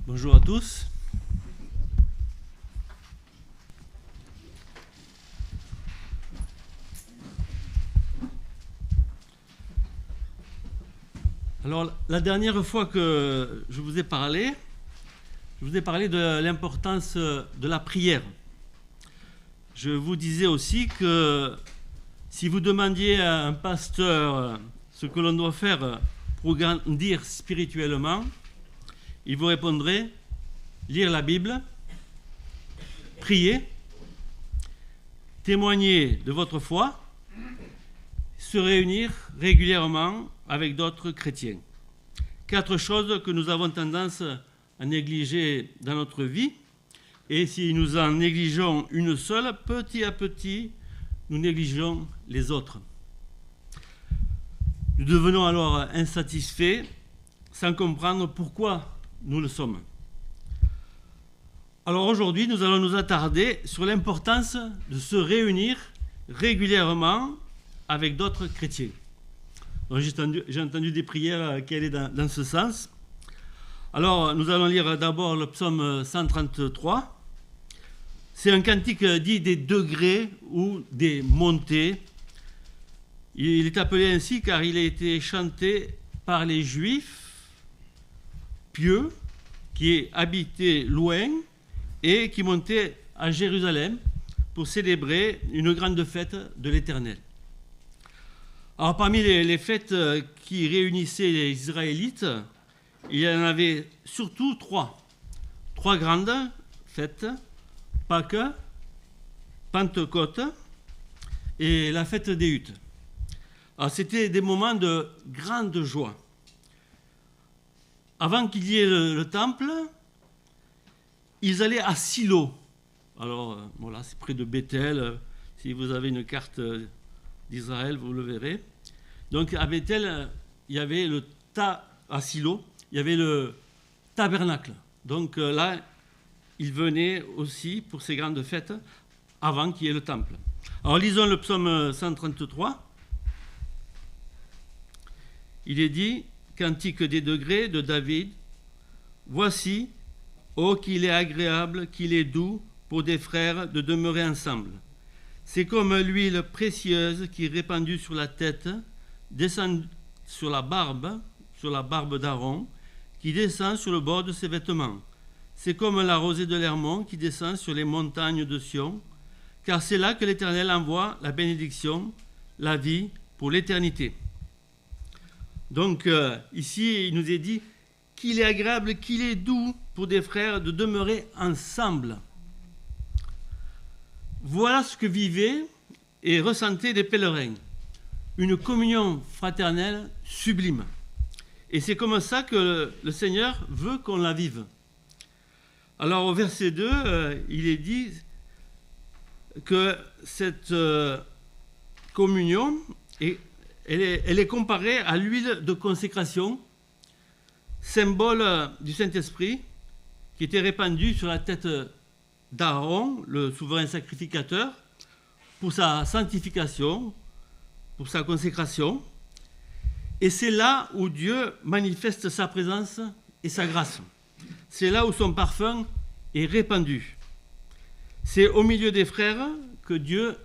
Bonjour à tous. Alors, la dernière fois que je vous ai parlé de l'importance de la prière. Je vous disais aussi que si vous demandiez à un pasteur ce que l'on doit faire pour grandir spirituellement, il vous répondrait lire la Bible, prier, témoigner de votre foi, se réunir régulièrement avec d'autres chrétiens. 4 choses que nous avons tendance à négliger dans notre vie. Et si nous en négligeons une seule, petit à petit, nous négligeons les autres. Nous devenons alors insatisfaits sans comprendre pourquoi nous le sommes. Alors aujourd'hui, nous allons nous attarder sur l'importance de se réunir régulièrement avec d'autres chrétiens. Donc, j'ai entendu des prières qui allaient dans ce sens. Alors, nous allons lire d'abord le psaume 133. C'est un cantique dit des degrés ou des montées. Il est appelé ainsi car il a été chanté par les Juifs pieux qui habitaient loin et qui montaient à Jérusalem pour célébrer une grande fête de l'Éternel. Alors, parmi les fêtes qui réunissaient les Israélites, il y en avait surtout 3. 3 grandes fêtes, Pâques, Pentecôte et la fête des Huttes. Alors, c'était des moments de grande joie. Avant qu'il y ait le temple, ils allaient à Silo. Alors, voilà, c'est près de Bethel. Si vous avez une carte d'Israël, vous le verrez. Donc à Bethel, il y avait à Silo, il y avait le tabernacle. Donc là, ils venaient aussi pour ces grandes fêtes avant qu'il y ait le temple. Alors lisons le psaume 133. Il est dit, cantique des degrés de David, voici, ô qu'il est agréable, qu'il est doux pour des frères de demeurer ensemble. C'est comme l'huile précieuse qui, répandue sur la tête, descend sur la barbe d'Aaron, qui descend sur le bord de ses vêtements. C'est comme la rosée de l'Hermon qui descend sur les montagnes de Sion, car c'est là que l'Éternel envoie la bénédiction, la vie pour l'éternité. Donc ici, il nous est dit qu'il est agréable, qu'il est doux pour des frères de demeurer ensemble. Voilà ce que vivaient et ressentaient les pèlerins. Une communion fraternelle sublime. Et c'est comme ça que le Seigneur veut qu'on la vive. Alors au verset 2, il est dit que cette communion, elle est comparée à l'huile de consécration, symbole du Saint-Esprit, qui était répandue sur la tête d'Aaron, le souverain sacrificateur, pour sa sanctification, pour sa consécration. Et c'est là où Dieu manifeste sa présence et sa grâce. C'est là où son parfum est répandu. C'est au milieu des frères que Dieu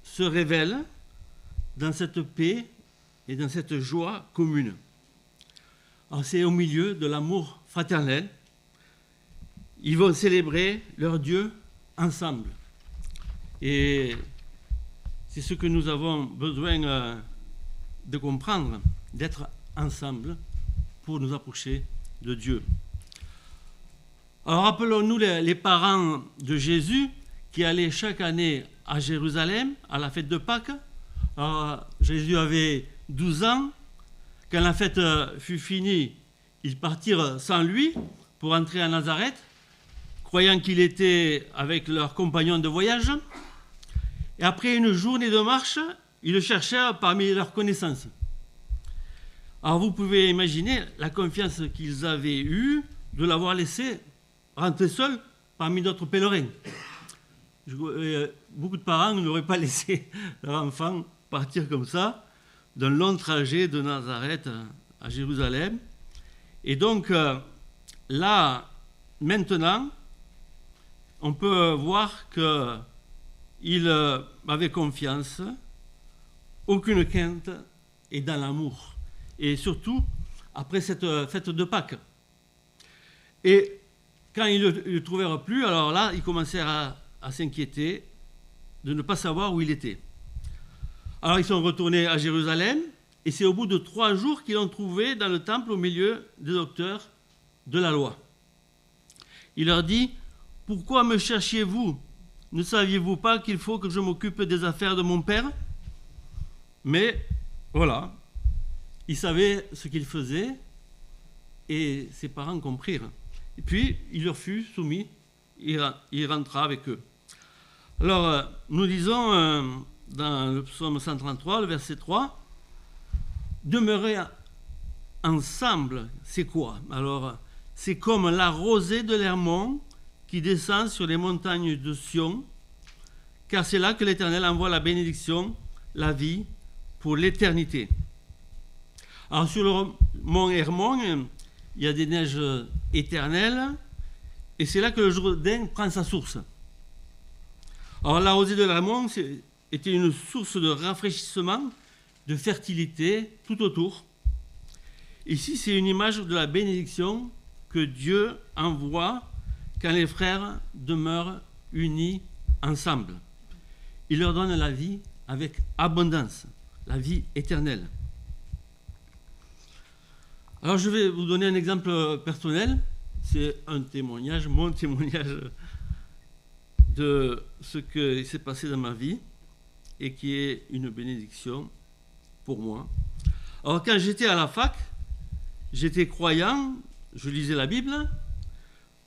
se révèle dans cette paix et dans cette joie commune. Alors c'est au milieu de l'amour fraternel. Ils vont célébrer leur Dieu ensemble. Et c'est ce que nous avons besoin de comprendre, d'être ensemble pour nous approcher de Dieu. Alors rappelons-nous les parents de Jésus qui allaient chaque année à Jérusalem à la fête de Pâques. Alors, Jésus avait 12 ans. Quand la fête fut finie, ils partirent sans lui pour entrer à Nazareth, croyant qu'il était avec leurs compagnons de voyage. Et après une journée de marche, ils le cherchèrent parmi leurs connaissances. Alors vous pouvez imaginer la confiance qu'ils avaient eue de l'avoir laissé rentrer seul parmi d'autres pèlerins. Beaucoup de parents n'auraient pas laissé leur enfant partir comme ça, d'un long trajet de Nazareth à Jérusalem. Et donc là, maintenant, on peut voir qu'il avait confiance, aucune crainte et dans l'amour. Et surtout, après cette fête de Pâques. Et quand ils ne le trouvèrent plus, alors là, ils commencèrent à s'inquiéter de ne pas savoir où il était. Alors ils sont retournés à Jérusalem, et c'est au bout de 3 jours qu'ils l'ont trouvé dans le temple au milieu des docteurs de la loi. Il leur dit, « Pourquoi me cherchiez-vous? Ne saviez-vous pas qu'il faut que je m'occupe des affaires de mon père ?» Mais voilà, il savait ce qu'il faisait, et ses parents comprirent. Et puis, il leur fut soumis, il rentra avec eux. Alors, nous lisons dans le psaume 133, le verset 3, « Demeurer ensemble, c'est quoi? Alors, c'est comme la rosée de l'Hermon qui descend sur les montagnes de Sion, car c'est là que l'Éternel envoie la bénédiction, la vie, pour l'éternité. » Alors, sur le mont Hermon, il y a des neiges éternelles, et c'est là que le Jourdain prend sa source. Alors, la rosée de l'Hermon était une source de rafraîchissement, de fertilité tout autour. Ici, c'est une image de la bénédiction que Dieu envoie quand les frères demeurent unis ensemble. Il leur donne la vie avec abondance, la vie éternelle. Alors, je vais vous donner un exemple personnel. C'est un témoignage, mon témoignage de ce qui s'est passé dans ma vie et qui est une bénédiction pour moi. Alors, quand j'étais à la fac, j'étais croyant, je lisais la Bible,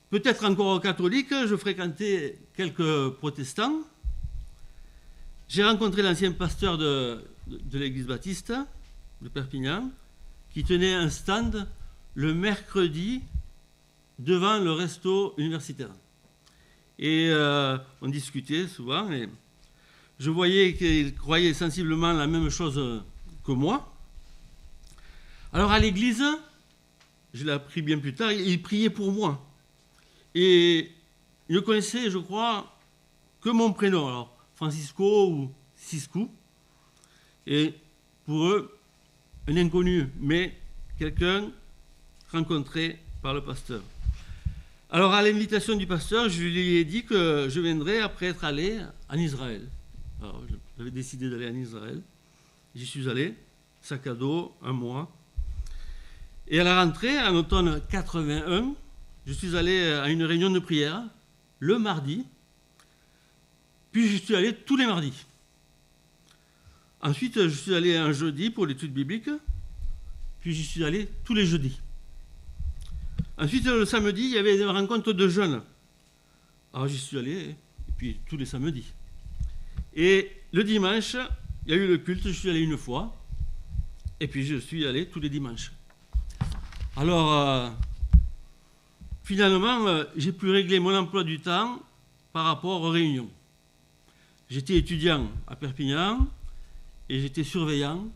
peut-être encore catholique, je fréquentais quelques protestants. J'ai rencontré l'ancien pasteur de l'église baptiste de Perpignan, qui tenait un stand le mercredi devant le resto universitaire. Et on discutait souvent, et je voyais qu'il croyait sensiblement la même chose que moi. Alors à l'église, je l'ai appris bien plus tard, il priait pour moi. Et il ne connaissait, je crois, que mon prénom, alors Francisco ou Cisco. Et pour eux, un inconnu, mais quelqu'un rencontré par le pasteur. Alors, à l'invitation du pasteur, je lui ai dit que je viendrais après être allé en Israël. Alors, j'avais décidé d'aller en Israël. J'y suis allé, sac à dos, 1 mois. Et à la rentrée, en automne 81, je suis allé à une réunion de prière le mardi, puis je suis allé tous les mardis. Ensuite, je suis allé un jeudi pour l'étude biblique, puis j'y suis allé tous les jeudis. Ensuite, le samedi, il y avait des rencontres de jeunes. Alors j'y suis allé, et puis tous les samedis. Et le dimanche, il y a eu le culte, je suis allé 1 fois, et puis je suis allé tous les dimanches. Alors, finalement, j'ai pu régler mon emploi du temps par rapport aux réunions. J'étais étudiant à Perpignan, et j'étais surveillant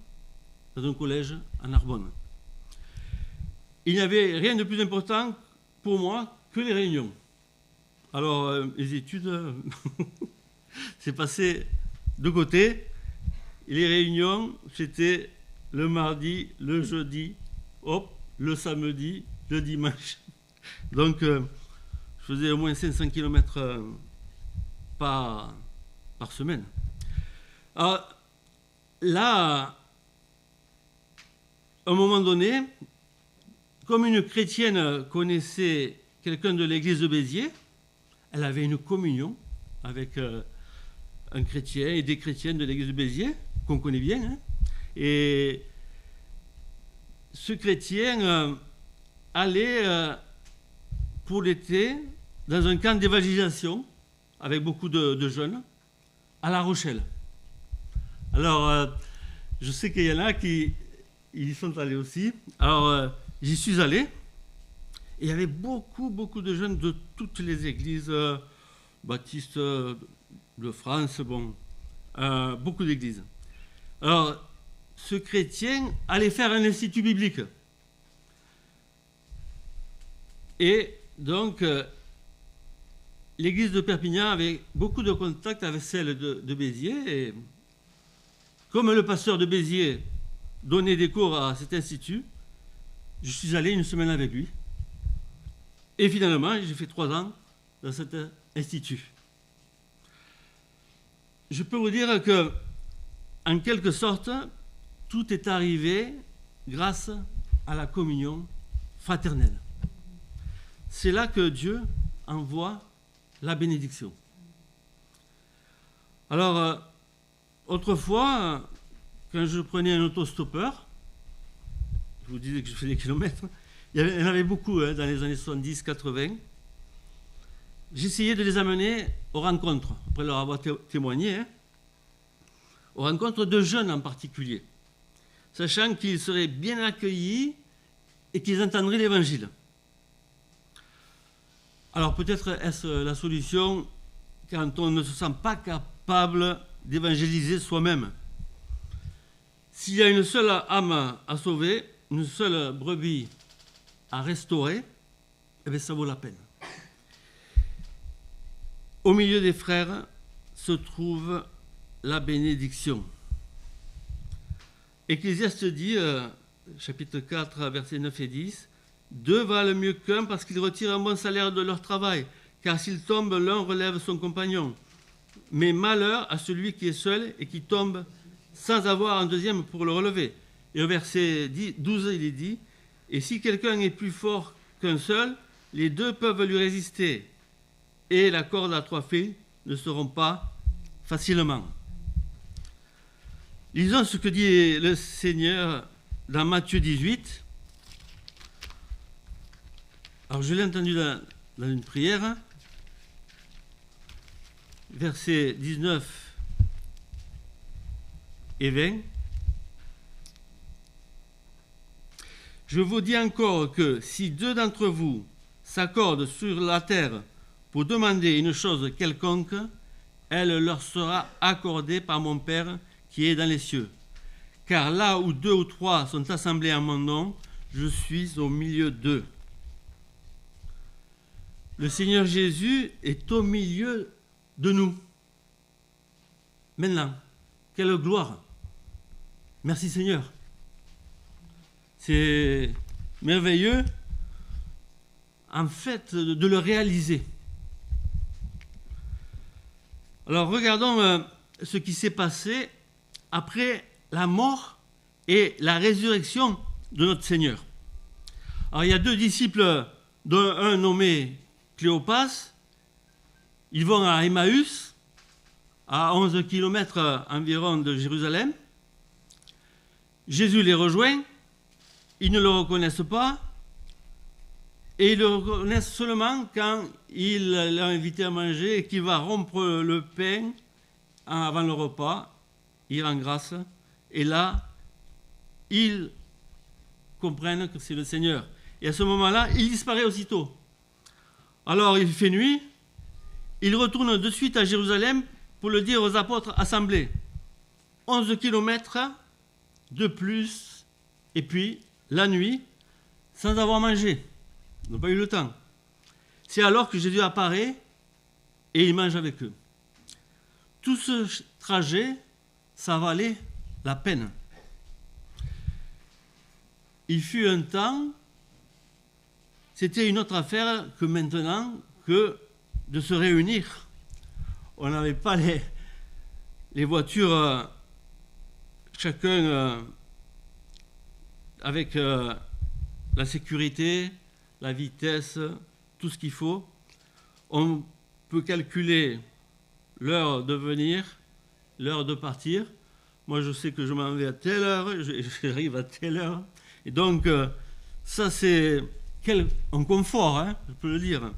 dans un collège à Narbonne. Il n'y avait rien de plus important pour moi que les réunions. Alors, les études, c'est passé de côté. Et les réunions, c'était le mardi, le jeudi, hop, le samedi, le dimanche. Donc, je faisais au moins 500 km par semaine. Alors, là, à un moment donné, comme une chrétienne connaissait quelqu'un de l'église de Béziers, elle avait une communion avec un chrétien et des chrétiennes de l'église de Béziers, qu'on connaît bien. Hein, et ce chrétien allait pour l'été dans un camp d'évangélisation avec beaucoup de jeunes à La Rochelle. Alors, je sais qu'il y en a qui y sont allés aussi. Alors, j'y suis allé. Et il y avait beaucoup de jeunes de toutes les églises baptistes de France, bon, beaucoup d'églises. Alors, ce chrétien allait faire un institut biblique. Et Donc, l'église de Perpignan avait beaucoup de contacts avec celle de Béziers. Et comme le pasteur de Béziers donnait des cours à cet institut, je suis allé une semaine avec lui. Et finalement, j'ai fait 3 ans dans cet institut. Je peux vous dire que, en quelque sorte, tout est arrivé grâce à la communion fraternelle. C'est là que Dieu envoie la bénédiction. Alors, autrefois, quand je prenais un autostoppeur, je vous disais que je faisais des kilomètres, il y en avait beaucoup dans les années 70-80, j'essayais de les amener aux rencontres, après leur avoir témoigné, aux rencontres de jeunes en particulier, sachant qu'ils seraient bien accueillis et qu'ils entendraient l'Évangile. Alors peut-être est-ce la solution quand on ne se sent pas capable d'évangéliser soi-même. S'il y a une seule âme à sauver, une seule brebis à restaurer, eh bien ça vaut la peine. Au milieu des frères se trouve la bénédiction. Ecclésiaste dit, chapitre 4, versets 9 et 10, « 2 valent mieux qu'un parce qu'ils retirent un bon salaire de leur travail, car s'ils tombent, l'un relève son compagnon. Mais malheur à celui qui est seul et qui tombe sans avoir un deuxième pour le relever. » Et au verset 12, il est dit, « Et si quelqu'un est plus fort qu'un seul, les 2 peuvent lui résister, et la corde à 3 fils ne se rompt pas facilement. » Lisons ce que dit le Seigneur dans Matthieu 18. Alors je l'ai entendu dans une prière, versets 19 et 20. « Je vous dis encore que si 2 d'entre vous s'accordent sur la terre pour demander une chose quelconque, elle leur sera accordée par mon Père qui est dans les cieux. Car là où 2 ou 3 sont assemblés en mon nom, je suis au milieu d'eux. » Le Seigneur Jésus est au milieu de nous. Maintenant, quelle gloire! Merci Seigneur. C'est merveilleux, en fait, de le réaliser. Alors, regardons ce qui s'est passé après la mort et la résurrection de notre Seigneur. Alors, il y a 2 disciples, dont un nommé Cléopas. Ils vont à Emmaüs, à 11 km environ de Jérusalem. Jésus les rejoint. Ils ne le reconnaissent pas. Et ils le reconnaissent seulement quand il l'a invité à manger et qu'il va rompre le pain avant le repas. Il rend grâce. Et là, ils comprennent que c'est le Seigneur. Et à ce moment-là, il disparaît aussitôt. Alors, il fait nuit. Il retourne de suite à Jérusalem pour le dire aux apôtres assemblés. 11 kilomètres de plus. Et puis, la nuit, sans avoir mangé. Ils n'ont pas eu le temps. C'est alors que Jésus apparaît et il mange avec eux. Tout ce trajet, ça valait la peine. Il fut un temps, c'était une autre affaire que maintenant, que de se réunir. On n'avait pas les voitures, chacun avec la sécurité, la vitesse, tout ce qu'il faut. On peut calculer l'heure de venir, l'heure de partir. Moi, je sais que je m'en vais à telle heure, j'arrive à telle heure. Et donc, ça, c'est un confort, hein, je peux le dire.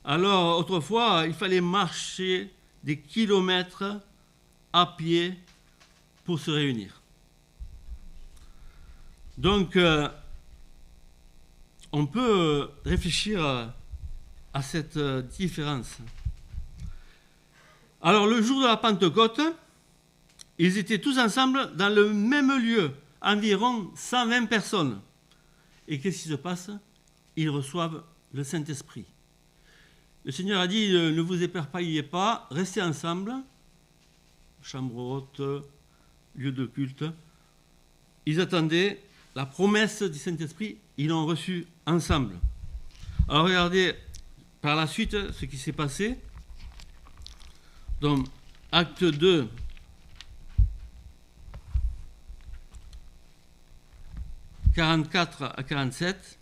Alors, autrefois, il fallait marcher des kilomètres à pied pour se réunir. Donc, on peut réfléchir à cette différence. Alors, le jour de la Pentecôte, ils étaient tous ensemble dans le même lieu, environ 120 personnes. Et qu'est-ce qui se passe? Ils reçoivent le Saint-Esprit. Le Seigneur a dit, ne vous éparpillez pas, restez ensemble, chambre haute, lieu de culte. Ils attendaient la promesse du Saint-Esprit, ils l'ont reçue ensemble. Alors regardez par la suite ce qui s'est passé. Donc, acte 2, « 44 à 47.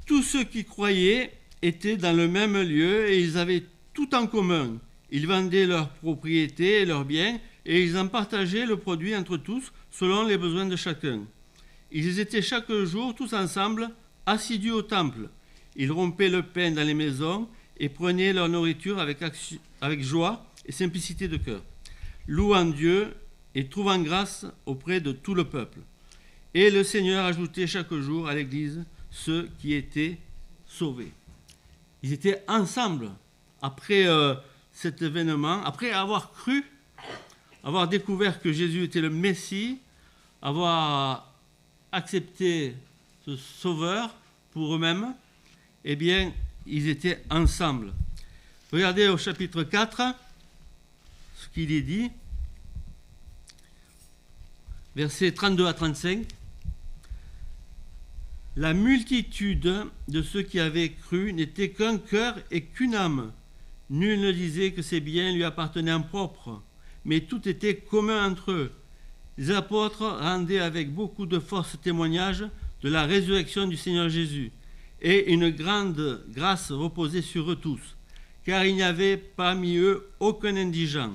Tous ceux qui croyaient étaient dans le même lieu et ils avaient tout en commun. Ils vendaient leurs propriétés et leurs biens et ils en partageaient le produit entre tous selon les besoins de chacun. Ils étaient chaque jour tous ensemble assidus au temple. Ils rompaient le pain dans les maisons et prenaient leur nourriture avec joie et simplicité de cœur, louant Dieu et trouvant grâce auprès de tout le peuple. Et le Seigneur ajoutait chaque jour à l'Église ceux qui étaient sauvés. Ils étaient ensemble après cet événement, après avoir cru, avoir découvert que Jésus était le Messie, avoir accepté ce sauveur pour eux-mêmes, eh bien, ils étaient ensemble. Regardez au chapitre 4, ce qu'il est dit, versets 32 à 35. La multitude de ceux qui avaient cru n'était qu'un cœur et qu'une âme. Nul ne disait que ses biens lui appartenaient en propre, mais tout était commun entre eux. Les apôtres rendaient avec beaucoup de force témoignage de la résurrection du Seigneur Jésus, et une grande grâce reposait sur eux tous, car il n'y avait parmi eux aucun indigent.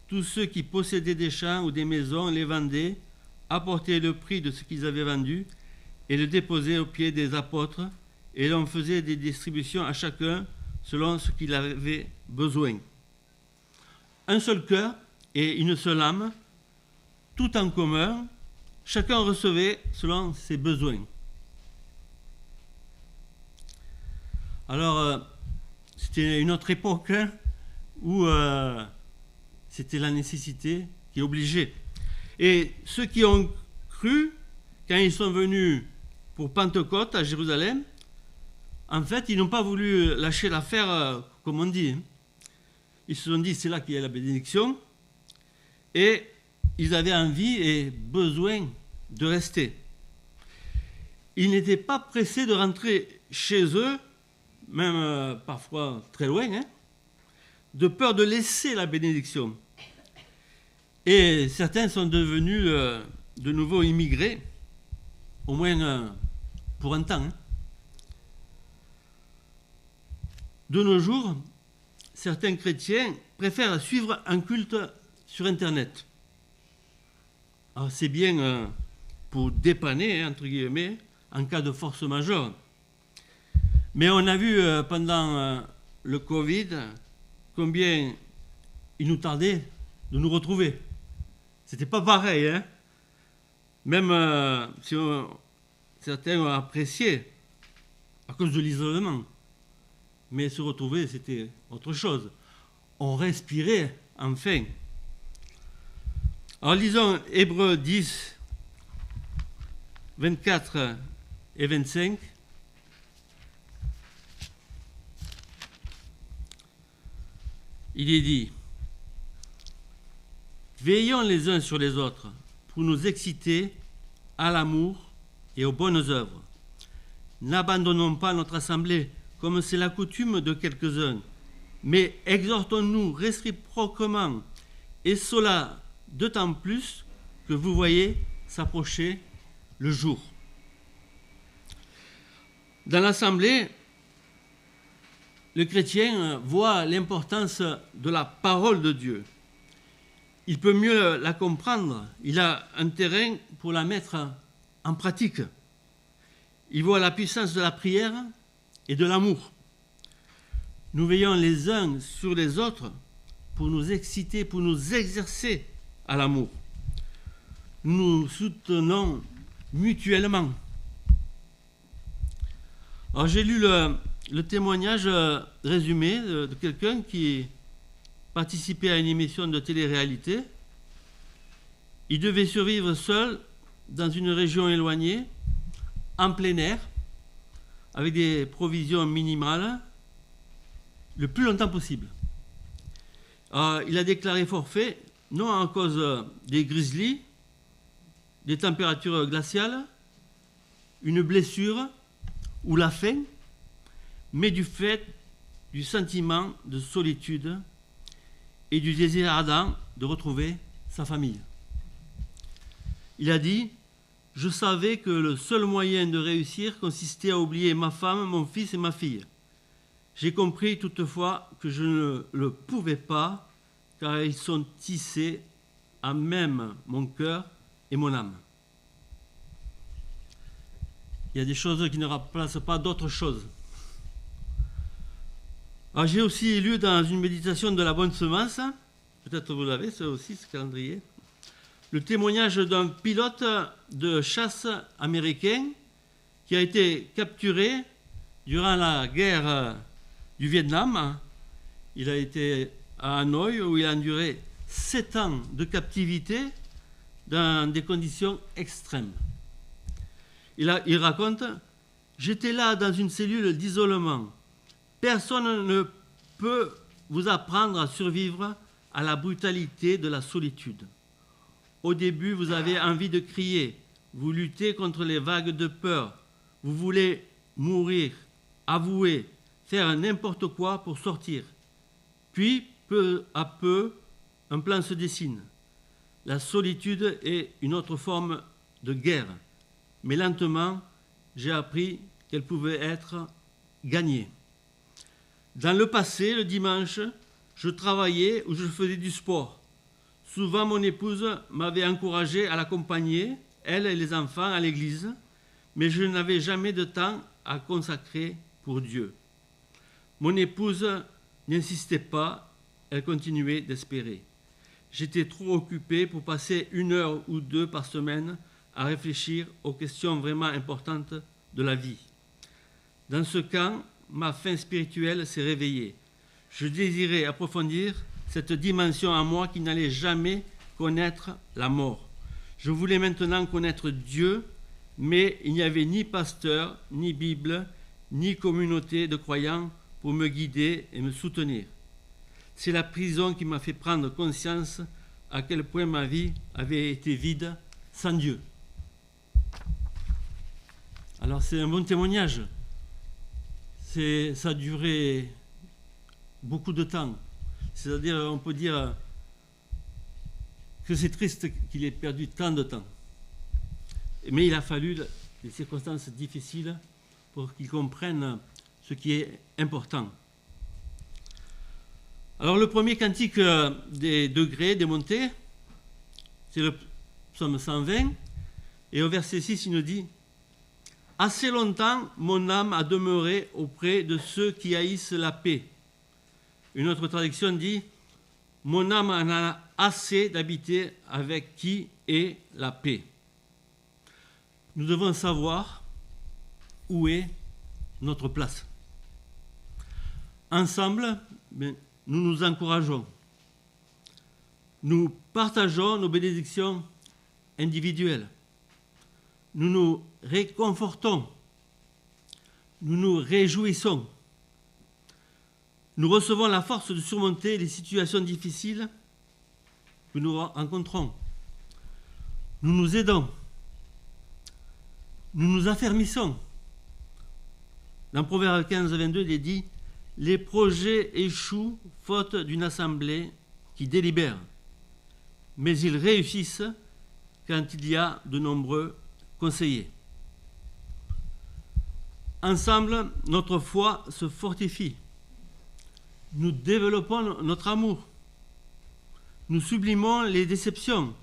Tous ceux qui possédaient des champs ou des maisons les vendaient, apportaient le prix de ce qu'ils avaient vendu, et le déposaient aux pieds des apôtres, et l'on faisait des distributions à chacun selon ce qu'il avait besoin. Un seul cœur et une seule âme, tout en commun, chacun recevait selon ses besoins. Alors, c'était une autre époque où c'était la nécessité qui obligeait. Et ceux qui ont cru, quand ils sont venus pour Pentecôte à Jérusalem, en fait, ils n'ont pas voulu lâcher l'affaire, comme on dit. Ils se sont dit, c'est là qu'il y a la bénédiction. Et ils avaient envie et besoin de rester. Ils n'étaient pas pressés de rentrer chez eux, même parfois très loin, de peur de laisser la bénédiction. Et certains sont devenus de nouveau immigrés, au moins pour un temps. De nos jours, certains chrétiens préfèrent suivre un culte sur Internet. Alors c'est bien pour dépanner, entre guillemets, en cas de force majeure. Mais on a vu pendant le Covid combien il nous tardait de nous retrouver. C'était pas pareil, Même si certains ont apprécié à cause de l'isolement. Mais se retrouver, c'était autre chose. On respirait enfin. Alors lisons Hébreux 10, 24 et 25. Il est dit, « Veillons les uns sur les autres pour nous exciter à l'amour et aux bonnes œuvres. N'abandonnons pas notre assemblée comme c'est la coutume de quelques-uns, mais exhortons-nous réciproquement, et cela d'autant plus que vous voyez s'approcher le jour. » Dans l'assemblée, le chrétien voit l'importance de la parole de Dieu. Il peut mieux la comprendre, il a un terrain pour la mettre en pratique. Il voit la puissance de la prière et de l'amour. Nous veillons les uns sur les autres pour nous exciter, pour nous exercer à l'amour. Nous nous soutenons mutuellement. Alors j'ai lu le témoignage résumé de quelqu'un qui participait à une émission de télé-réalité. Il devait survivre seul dans une région éloignée, en plein air, avec des provisions minimales, le plus longtemps possible. Il a déclaré forfait, non à cause des grizzlies, des températures glaciales, une blessure ou la faim, mais du fait du sentiment de solitude et du désir ardent de retrouver sa famille. Il a dit « Je savais que le seul moyen de réussir consistait à oublier ma femme, mon fils et ma fille. J'ai compris toutefois que je ne le pouvais pas, car ils sont tissés à même mon cœur et mon âme. » Il y a des choses qui ne remplacent pas d'autres choses. J'ai aussi lu dans une méditation de la bonne semence, peut-être vous l'avez, ça aussi, ce calendrier, le témoignage d'un pilote de chasse américain qui a été capturé durant la guerre du Vietnam. Il a été à Hanoï où il a enduré 7 ans de captivité dans des conditions extrêmes. Il raconte « J'étais là dans une cellule d'isolement. Personne ne peut vous apprendre à survivre à la brutalité de la solitude. Au début, vous avez envie de crier, vous luttez contre les vagues de peur, vous voulez mourir, avouer, faire n'importe quoi pour sortir. Puis, peu à peu, un plan se dessine. La solitude est une autre forme de guerre, mais lentement, j'ai appris qu'elle pouvait être gagnée. Dans le passé, le dimanche, je travaillais ou je faisais du sport. Souvent, mon épouse m'avait encouragé à l'accompagner, elle et les enfants, à l'église, mais je n'avais jamais de temps à consacrer pour Dieu. Mon épouse n'insistait pas, elle continuait d'espérer. J'étais trop occupé pour passer 1 heure ou 2 par semaine à réfléchir aux questions vraiment importantes de la vie. Dans ce camp, ma faim spirituelle s'est réveillée. Je désirais approfondir cette dimension en moi qui n'allait jamais connaître la mort. Je voulais maintenant connaître Dieu, mais il n'y avait ni pasteur, ni Bible, ni communauté de croyants pour me guider et me soutenir. C'est la prison qui m'a fait prendre conscience à quel point ma vie avait été vide sans Dieu. Alors c'est un bon témoignage. Ça a duré beaucoup de temps. C'est-à-dire, on peut dire que c'est triste qu'il ait perdu tant de temps. Mais il a fallu des circonstances difficiles pour qu'il comprenne ce qui est important. Alors, le premier cantique des degrés, des montées, c'est le psaume 120. Et au verset 6, il nous dit « Assez longtemps, mon âme a demeuré auprès de ceux qui haïssent la paix. » Une autre traduction dit « Mon âme en a assez d'habiter avec qui est la paix. » Nous devons savoir où est notre place. Ensemble, nous nous encourageons. Nous partageons nos bénédictions individuelles. Nous nous réconfortons. Nous nous réjouissons. Nous recevons la force de surmonter les situations difficiles que nous rencontrons. Nous nous aidons. Nous nous affermissons. Dans Proverbe 15, 22, il est dit « Les projets échouent faute d'une assemblée qui délibère, mais ils réussissent quand il y a de nombreux conseillers. » Ensemble, notre foi se fortifie. Nous développons notre amour. Nous sublimons les déceptions,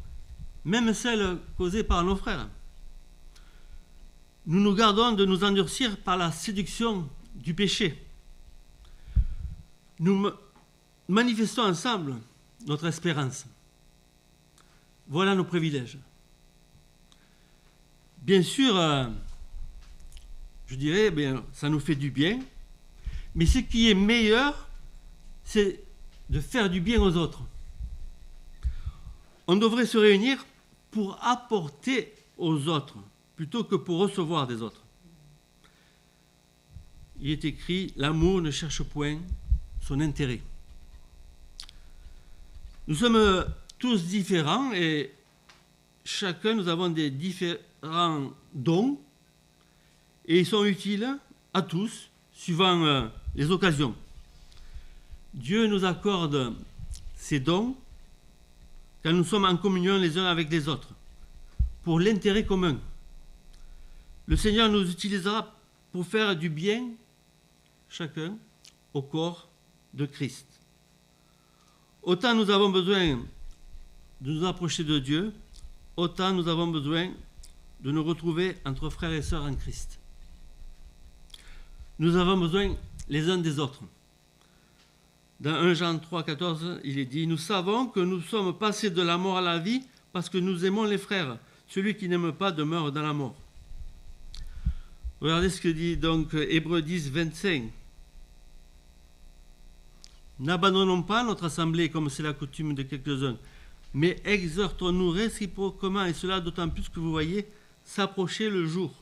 même celles causées par nos frères. Nous nous gardons de nous endurcir par la séduction du péché. Nous manifestons ensemble notre espérance. Voilà nos privilèges. Bien sûr, je dirais, ça nous fait du bien Mais ce qui est meilleur, c'est de faire du bien aux autres. On devrait se réunir pour apporter aux autres, plutôt que pour recevoir des autres. Il est écrit, l'amour ne cherche point son intérêt. Nous sommes tous différents et chacun, nous avons des différents dons et ils sont utiles à tous, suivant les occasions. Dieu nous accorde ces dons quand nous sommes en communion les uns avec les autres, pour l'intérêt commun. Le Seigneur nous utilisera pour faire du bien, chacun, au corps de Christ. Autant nous avons besoin de nous approcher de Dieu, autant nous avons besoin de nous retrouver entre frères et sœurs en Christ. Nous avons besoin les uns des autres. Dans 1 Jean 3, 14, il est dit « Nous savons que nous sommes passés de la mort à la vie parce que nous aimons les frères. Celui qui n'aime pas demeure dans la mort. » Regardez ce que dit donc Hébreux 10, 25. « N'abandonnons pas notre assemblée comme c'est la coutume de quelques-uns, mais exhortons-nous réciproquement, et cela d'autant plus que vous voyez s'approcher le jour. »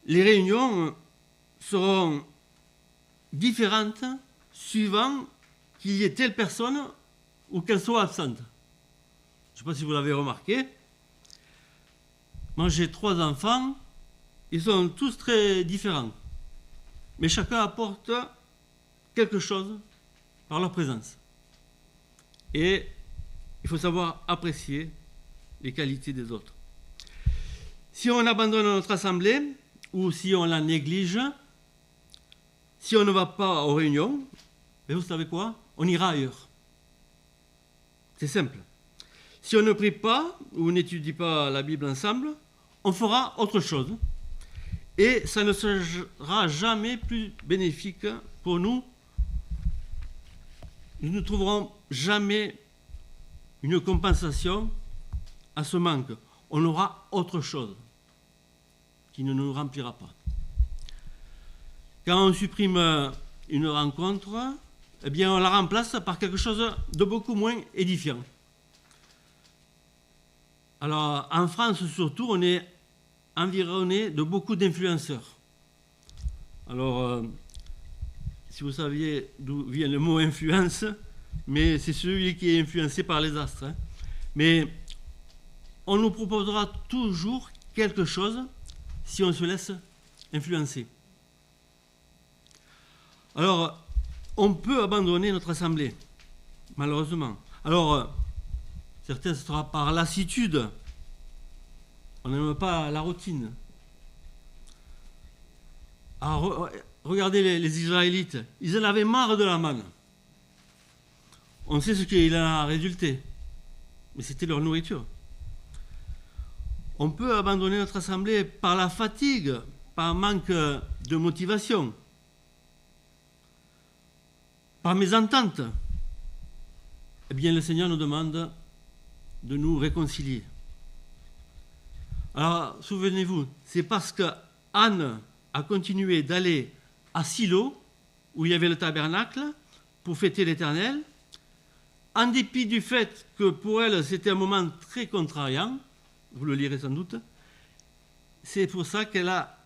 Les réunions seront différentes suivant qu'il y ait telle personne ou qu'elle soit absente. Je ne sais pas si vous l'avez remarqué. Moi, j'ai 3 enfants. Ils sont tous très différents. Mais chacun apporte quelque chose par leur présence. Et il faut savoir apprécier les qualités des autres. Si on abandonne notre assemblée, ou si on la néglige, si on ne va pas aux réunions, mais vous savez quoi? On ira ailleurs. C'est simple. Si on ne prie pas ou n'étudie pas la Bible ensemble, on fera autre chose. Et ça ne sera jamais plus bénéfique pour nous. Nous ne trouverons jamais une compensation à ce manque. On aura autre chose qui ne nous remplira pas. Quand on supprime une rencontre, eh bien on la remplace par quelque chose de beaucoup moins édifiant. Alors, en France surtout, on est environné de beaucoup d'influenceurs. Alors, si vous saviez d'où vient le mot influence, mais c'est celui qui est influencé par les astres. Hein. Mais on nous proposera toujours quelque chose si on se laisse influencer. Alors, on peut abandonner notre assemblée, malheureusement. Alors, certains, ce sera par lassitude. On n'aime pas la routine. Alors, regardez les Israélites. Ils en avaient marre de la manne. On sait ce qu'il en a résulté. Mais c'était leur nourriture. On peut abandonner notre assemblée par la fatigue, par manque de motivation, par mésentente. Eh bien, le Seigneur nous demande de nous réconcilier. Alors, souvenez-vous, c'est parce que Anne a continué d'aller à Silo, où il y avait le tabernacle, pour fêter l'Éternel, en dépit du fait que pour elle, c'était un moment très contrariant, vous le lirez sans doute, c'est pour ça qu'elle a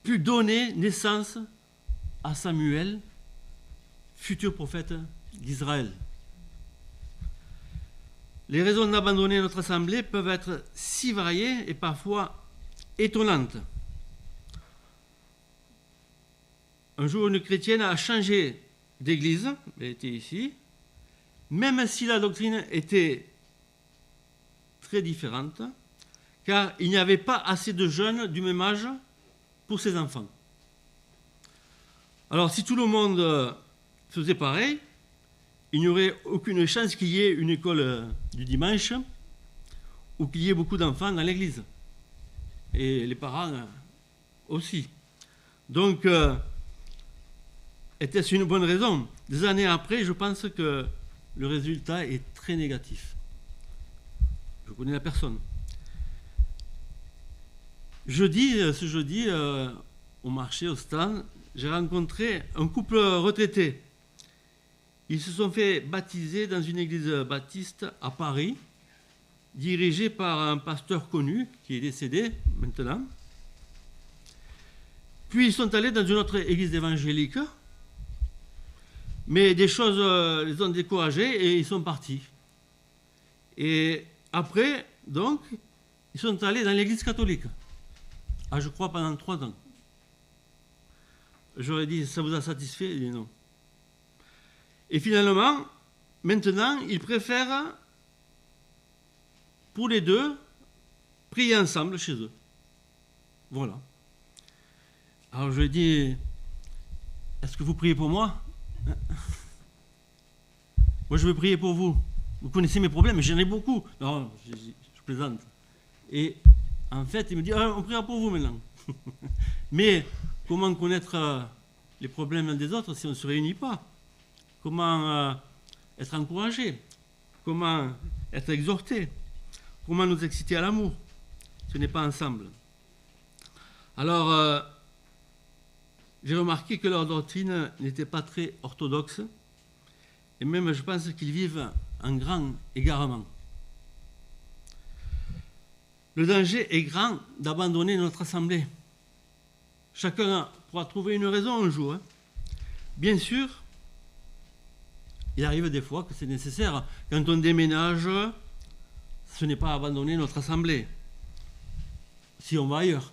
pu donner naissance à Samuel, futur prophète d'Israël. Les raisons d'abandonner notre assemblée peuvent être si variées et parfois étonnantes. Un jour, une chrétienne a changé d'église, elle était ici, même si la doctrine était très différente, car il n'y avait pas assez de jeunes du même âge pour ses enfants. Alors, si tout le monde faisait pareil, il n'y aurait aucune chance qu'il y ait une école du dimanche ou qu'il y ait beaucoup d'enfants dans l'église. Et les parents aussi. Donc, était-ce une bonne raison? Des années après, je pense que le résultat est très négatif. Je connais la personne. Ce jeudi, au marché, au stand, j'ai rencontré un couple retraité. Ils se sont fait baptiser dans une église baptiste à Paris, dirigée par un pasteur connu qui est décédé maintenant. Puis ils sont allés dans une autre église évangélique, mais des choses les ont découragés et ils sont partis. Et après, donc, ils sont allés dans l'église catholique. Ah, je crois pendant 3 ans. J'aurais dit, ça vous a satisfait? Il dit non. Et finalement, maintenant, ils préfèrent, pour les deux, prier ensemble chez eux. Voilà. Alors je lui ai dit, est-ce que vous priez pour moi? Moi, je veux prier pour vous. Vous connaissez mes problèmes, j'en ai beaucoup. Non, je plaisante. Et en fait, il me dit, ah, on priera pour vous maintenant. Mais comment connaître les problèmes des autres si on ne se réunit pas? Comment être encouragé? Comment être exhorté? Comment nous exciter à l'amour? Ce n'est pas ensemble. Alors, j'ai remarqué que leur doctrine n'était pas très orthodoxe, et même je pense qu'ils vivent un grand égarement. Le danger est grand d'abandonner notre assemblée. Chacun pourra trouver une raison un jour. Bien sûr, il arrive des fois que c'est nécessaire. Quand on déménage, ce n'est pas abandonner notre assemblée, si on va ailleurs.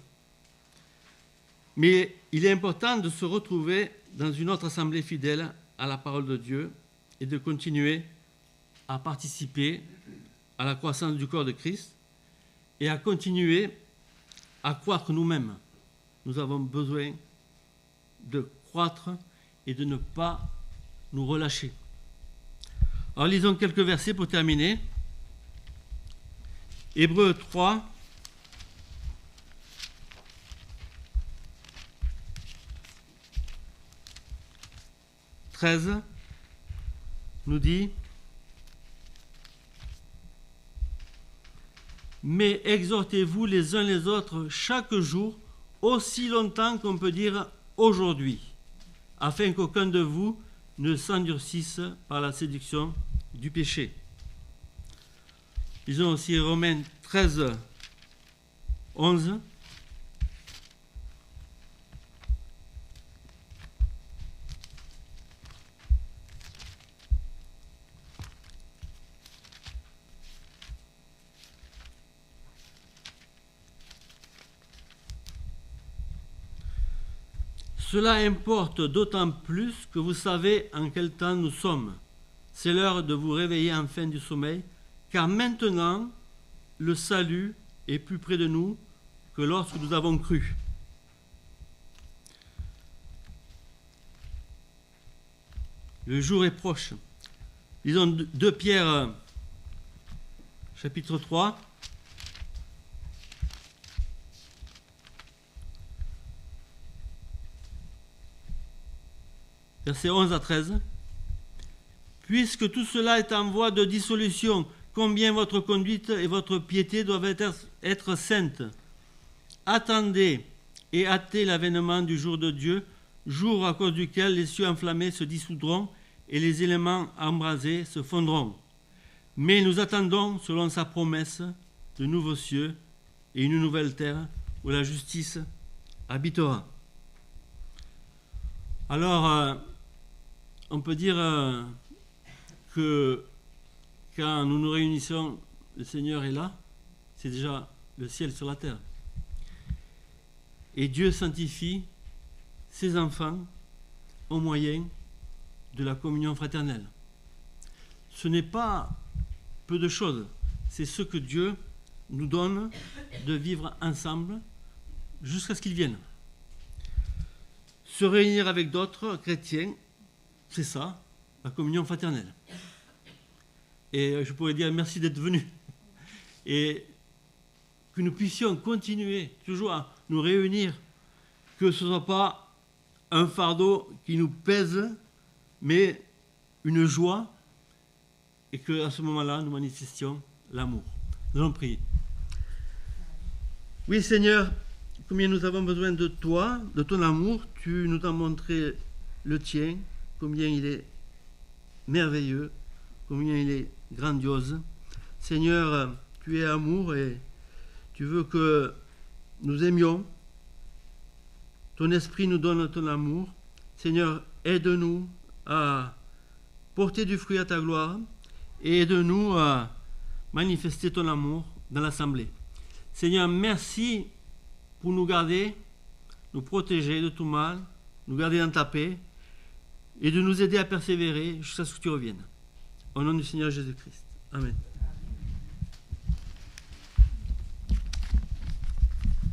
Mais il est important de se retrouver dans une autre assemblée fidèle à la parole de Dieu et de continuer à participer à la croissance du corps de Christ et à continuer à croître nous-mêmes. Nous avons besoin de croître et de ne pas nous relâcher. Alors lisons quelques versets pour terminer. Hébreux 3, « 13 nous dit « Mais exhortez-vous les uns les autres chaque jour, aussi longtemps qu'on peut dire aujourd'hui, afin qu'aucun de vous ne s'endurcisse par la séduction du péché. » Lisons aussi Romains 13, 11. Cela importe d'autant plus que vous savez en quel temps nous sommes. C'est l'heure de vous réveiller enfin du sommeil, car maintenant, le salut est plus près de nous que lorsque nous avons cru. Le jour est proche. Lisons 2 Pierre, chapitre 3. Versets 11 à 13. Puisque tout cela est en voie de dissolution, combien votre conduite et votre piété doivent être saintes. Attendez et hâtez l'avènement du jour de Dieu, jour à cause duquel les cieux enflammés se dissoudront et les éléments embrasés se fondront. Mais nous attendons, selon sa promesse, de nouveaux cieux et une nouvelle terre où la justice habitera. Alors, on peut dire que quand nous nous réunissons, le Seigneur est là, c'est déjà le ciel sur la terre. Et Dieu sanctifie ses enfants au moyen de la communion fraternelle. Ce n'est pas peu de choses, c'est ce que Dieu nous donne de vivre ensemble jusqu'à ce qu'il vienne. Se réunir avec d'autres chrétiens, c'est ça, la communion fraternelle. Et je pourrais dire merci d'être venu. Et que nous puissions continuer toujours à nous réunir, que ce ne soit pas un fardeau qui nous pèse, mais une joie, et qu'à ce moment-là, nous manifestions l'amour. Nous allons prier. Oui, Seigneur, combien nous avons besoin de toi, de ton amour. Tu nous as montré le tien, combien il est merveilleux, combien il est grandiose. Seigneur, tu es amour et tu veux que nous aimions. Ton esprit nous donne ton amour. Seigneur, aide-nous à porter du fruit à ta gloire et aide-nous à manifester ton amour dans l'assemblée. Seigneur, merci pour nous garder, nous protéger de tout mal, nous garder dans ta paix et de nous aider à persévérer jusqu'à ce que tu reviennes. Au nom du Seigneur Jésus-Christ. Amen.